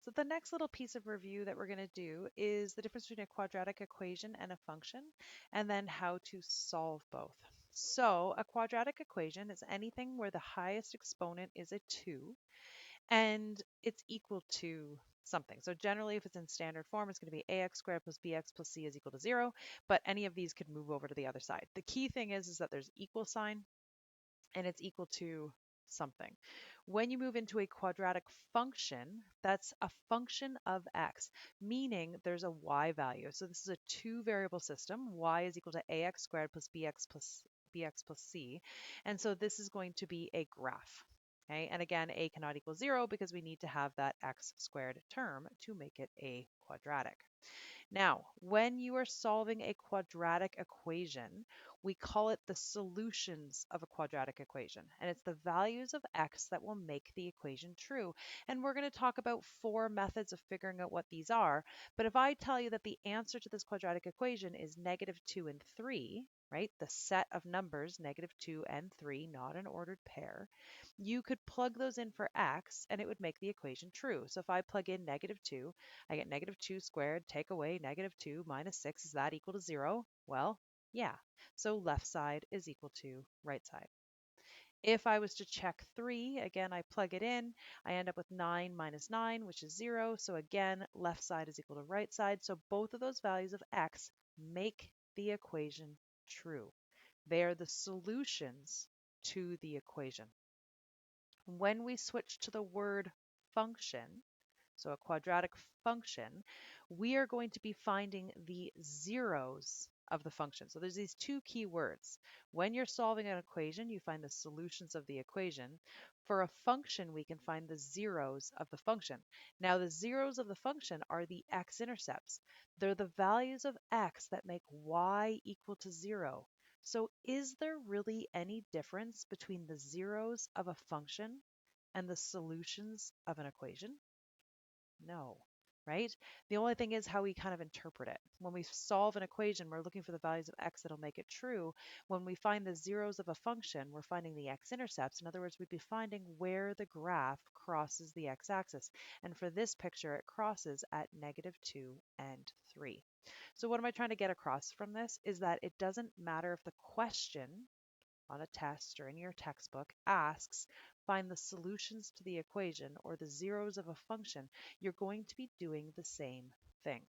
So the next little piece of review that we're going to do is the difference between a quadratic equation and a function, and then how to solve both. So a quadratic equation is anything where the highest exponent is a 2 and it's equal to something. So generally, if it's in standard form, it's going to be ax squared plus bx plus c is equal to 0, but any of these could move over to the other side. The key thing is that there's equal sign and it's equal to something. When you move into a quadratic function, that's a function of x, meaning there's a y value. So this is a two variable system. Y is equal to ax squared plus bx plus c. And so this is going to be a graph. Okay, and again, a cannot equal 0 because we need to have that x squared term to make it a quadratic. Now, when you are solving a quadratic equation, we call it the solutions of a quadratic equation. And it's the values of x that will make the equation true. And we're going to talk about four methods of figuring out what these are. But if I tell you that the answer to this quadratic equation is -2 and 3, right? The set of numbers, -2 and 3, not an ordered pair, you could plug those in for x and it would make the equation true. So if I plug in -2, I get -2 squared, take away -2 minus 6. Is that equal to 0? Well, yeah. So left side is equal to right side. If I was to check 3, again, I plug it in. I end up with 9 minus 9, which is 0. So again, left side is equal to right side. So both of those values of x make the equation true. They are the solutions to the equation. When we switch to the word function, so a quadratic function, we are going to be finding the zeros of the function. So there's these two key words. When you're solving an equation, you find the solutions of the equation. For a function, we can find the zeros of the function. Now, the zeros of the function are the x-intercepts. They're the values of x that make y equal to 0. So is there really any difference between the zeros of a function and the solutions of an equation? No, right? The only thing is how we kind of interpret it. When we solve an equation, we're looking for the values of x that'll make it true. When we find the zeros of a function, we're finding the x-intercepts. In other words, we'd be finding where the graph crosses the x-axis. And for this picture, it crosses at -2 and 3. So what am I trying to get across from this is that it doesn't matter if the question on a test or in your textbook asks, find the solutions to the equation or the zeros of a function, you're going to be doing the same thing.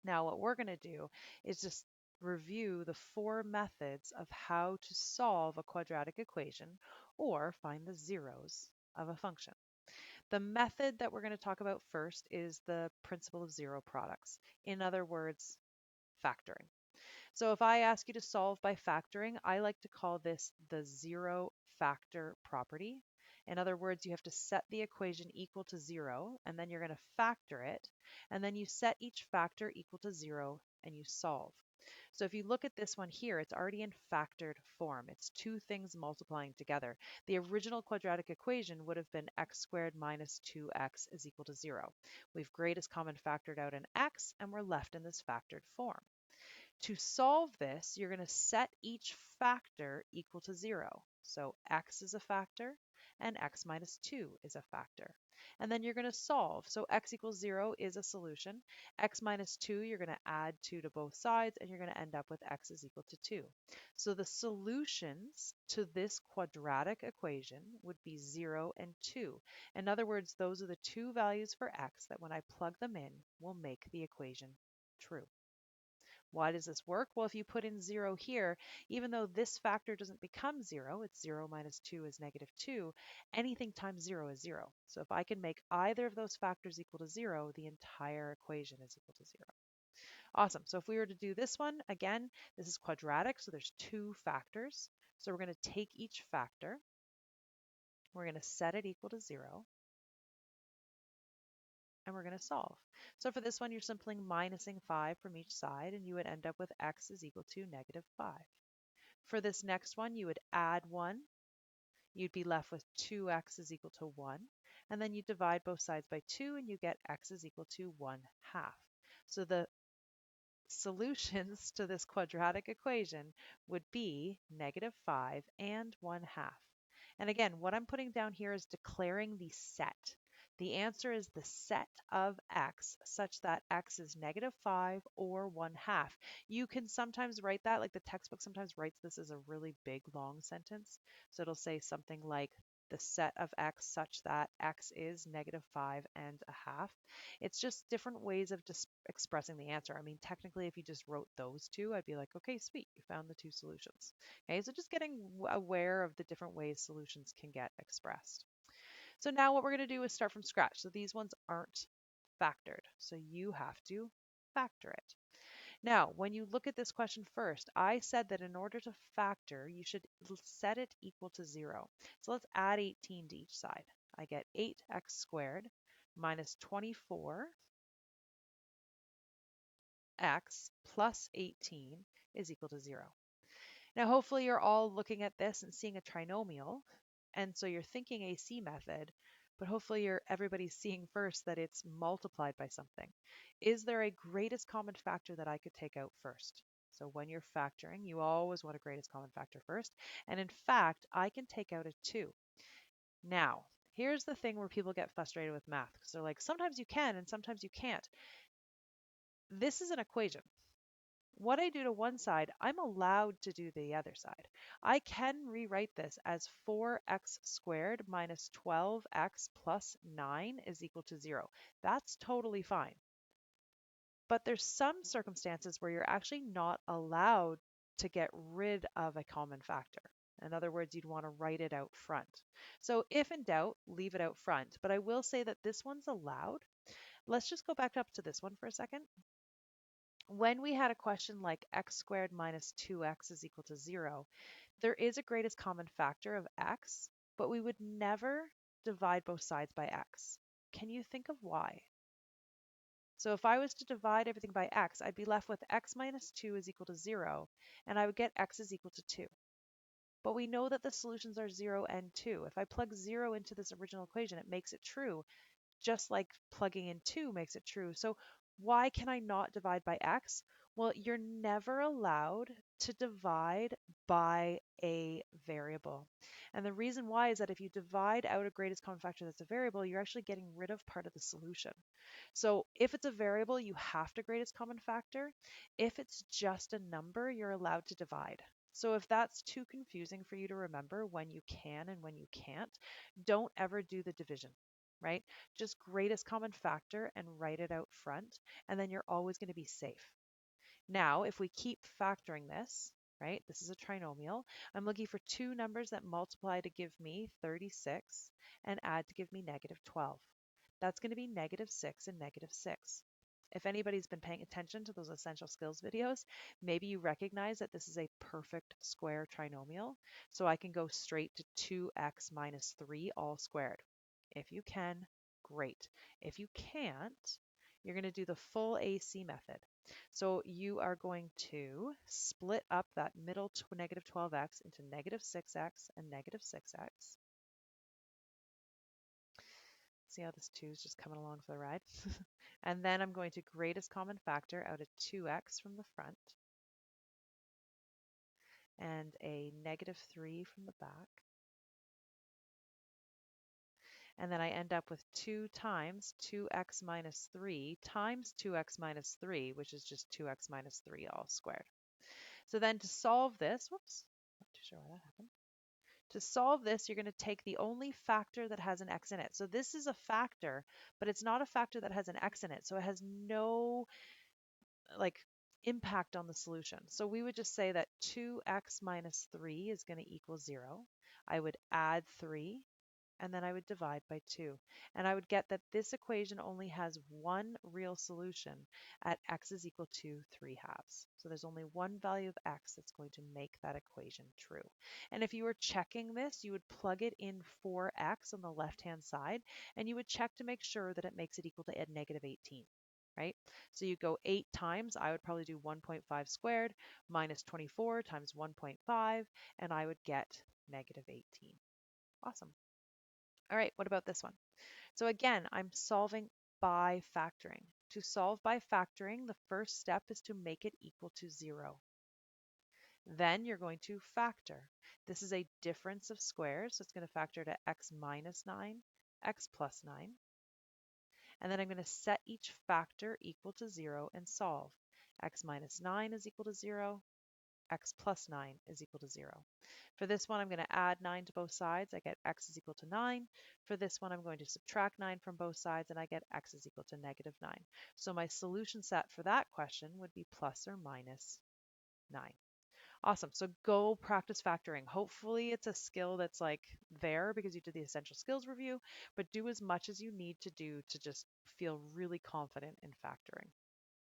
Now, what we're going to do is just review the four methods of how to solve a quadratic equation or find the zeros of a function. The method that we're going to talk about first is the principle of zero products. In other words, factoring. So if I ask you to solve by factoring, I like to call this the zero factor property. In other words, you have to set the equation equal to 0, and then you're going to factor it, and then you set each factor equal to 0, and you solve. So if you look at this one here, it's already in factored form. It's two things multiplying together. The original quadratic equation would have been x squared minus 2x is equal to 0. We've greatest common factored out an x, and we're left in this factored form. To solve this, you're going to set each factor equal to 0. So x is a factor and x minus 2 is a factor. And then you're going to solve. So x equals 0 is a solution. X minus 2, you're going to add 2 to both sides, and you're going to end up with x is equal to 2. So the solutions to this quadratic equation would be 0 and 2. In other words, those are the two values for x that when I plug them in will make the equation true. Why does this work? Well, if you put in 0 here, even though this factor doesn't become 0, it's 0 minus 2 is -2, anything times 0 is 0. So if I can make either of those factors equal to 0, the entire equation is equal to 0. Awesome. So if we were to do this one, again, this is quadratic, so there's two factors. So we're going to take each factor, we're going to set it equal to 0, and we're going to solve. So for this one, you're simply minusing 5 from each side, and you would end up with x is equal to -5. For this next one, you would add 1. You'd be left with 2x is equal to 1. And then you divide both sides by 2, and you get x is equal to 1/2. So the solutions to this quadratic equation would be -5 and 1/2. And again, what I'm putting down here is declaring the set. The answer is the set of x such that x is -5 or 1/2. You can sometimes write that, like the textbook sometimes writes this as a really big long sentence. So it'll say something like the set of x such that x is -5 1/2. It's just different ways of just expressing the answer. I mean, technically, if you just wrote those two, I'd be like, okay, sweet, you found the two solutions. Okay, so just getting aware of the different ways solutions can get expressed. So now what we're going to do is start from scratch. So these ones aren't factored. So you have to factor it. Now, when you look at this question first, I said that in order to factor, you should set it equal to 0. So let's add 18 to each side. I get 8x squared minus 24x plus 18 is equal to 0. Now, hopefully you're all looking at this and seeing a trinomial, and so you're thinking AC method, but hopefully everybody's seeing first that it's multiplied by something. Is there a greatest common factor that I could take out first? So when you're factoring, you always want a greatest common factor first. And in fact, I can take out a 2. Now, here's the thing where people get frustrated with math because they're like, sometimes you can and sometimes you can't. This is an equation. What I do to one side, I'm allowed to do the other side. I can rewrite this as 4x squared minus 12x plus 9 is equal to 0. That's totally fine. But there's some circumstances where you're actually not allowed to get rid of a common factor. In other words, you'd want to write it out front. So if in doubt, leave it out front. But I will say that this one's allowed. Let's just go back up to this one for a second. When we had a question like x squared minus 2x is equal to 0, there is a greatest common factor of x, but we would never divide both sides by x. Can you think of why? So if I was to divide everything by x, I'd be left with x minus 2 is equal to 0, and I would get x is equal to 2. But we know that the solutions are 0 and 2. If I plug 0 into this original equation, it makes it true, just like plugging in 2 makes it true. So why can I not divide by x? Well, you're never allowed to divide by a variable. And the reason why is that if you divide out a greatest common factor that's a variable, you're actually getting rid of part of the solution. So if it's a variable, you have to greatest common factor. If it's just a number, you're allowed to divide. So if that's too confusing for you to remember when you can and when you can't, don't ever do the division, right? Just greatest common factor and write it out front, and then you're always going to be safe. Now, if we keep factoring this, right, this is a trinomial, I'm looking for two numbers that multiply to give me 36 and add to give me -12. That's going to be -6 and -6. If anybody's been paying attention to those essential skills videos, maybe you recognize that this is a perfect square trinomial. So I can go straight to 2x minus 3 all squared. If you can, great. If you can't, you're going to do the full AC method. So you are going to split up that middle -12x into -6x and -6x. See how this 2 is just coming along for the ride? And then I'm going to greatest common factor out of 2x from the front and a -3 from the back. And then I end up with 2 times 2x minus 3 times 2x minus 3, which is just 2x minus 3 all squared. So then to solve this, whoops, not too sure why that happened. To solve this, you're going to take the only factor that has an x in it. So this is a factor, but it's not a factor that has an x in it. So it has no like impact on the solution. So we would just say that 2x minus 3 is going to equal 0. I would add 3, and then I would divide by 2. And I would get that this equation only has one real solution at x is equal to 3/2. So there's only one value of x that's going to make that equation true. And if you were checking this, you would plug it in for x on the left-hand side, and you would check to make sure that it makes it equal to -18. Right? So you go 8 times, I would probably do 1.5 squared minus 24 times 1.5, and I would get -18. Awesome. All right, what about this one? So again, I'm solving by factoring. To solve by factoring, the first step is to make it equal to 0. Then you're going to factor. This is a difference of squares, so it's going to factor to x minus 9, x plus 9. And then I'm going to set each factor equal to 0 and solve. X minus 9 is equal to 0. X plus 9 is equal to 0. For this one, I'm going to add 9 to both sides. I get x is equal to 9. For this one, I'm going to subtract 9 from both sides, and I get x is equal to negative 9. So my solution set for that question would be plus or minus 9. Awesome. So go practice factoring. Hopefully it's a skill that's like there because you did the essential skills review, but do as much as you need to do to just feel really confident in factoring.